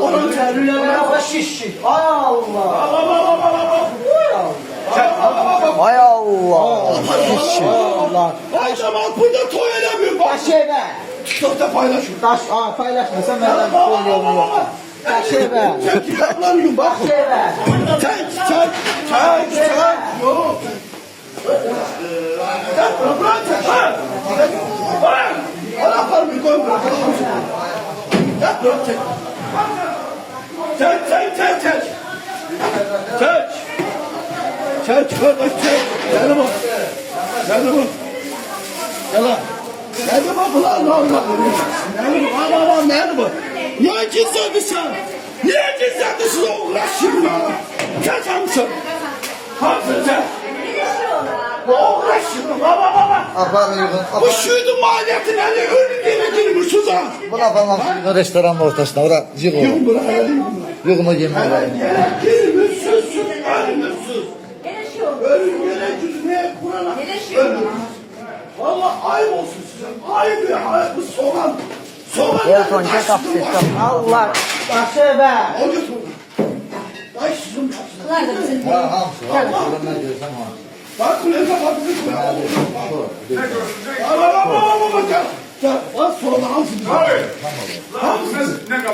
Onun terlülere baş şiş. Ay Allah. Ay Allah. Allah. Ay zaman burada toy edemiyorum. Taş eve. TikTok'ta paylaşıyorum. Taş paylaşmasan benden kol yolunu yok. Taş eve. Sen kitaplanıyorum bak. Taş eve. Sen. Yok. Bırak. Bana yapar bir koy bırak. Çek kardeş çek. Gel bak. Nerede bak ulan ne oldu? Nerede bak? Niye gizledin? Niye gizledin o uğraşın ya? Sen mısın? Hamsın sen? O uğraşın baba. Aparın yığın. Bu şuydu maliyetin hani ölü gibi girmişiz ha. Buna falan yığın restoranın ortasına. Ora yığın. Yığın bırak hele yığın. Yığın o yemeği. Girmişsiniz, ölmüşsünüz. Ölün yere yüzmeye Kur'an'a ölün. Valla ayıp olsun size. Ayıp ya ayıp. Bu soğan. Gel son gel kapsın. Allah. Taş eve. O götür. Ay sizin kapsın. Ha hamsı. Şuradan ne diyorsan ha. Bak kuleye kapatın. Bak gel. Gel. Bak sonra hamsi. Abi. Hamsi ne kadar?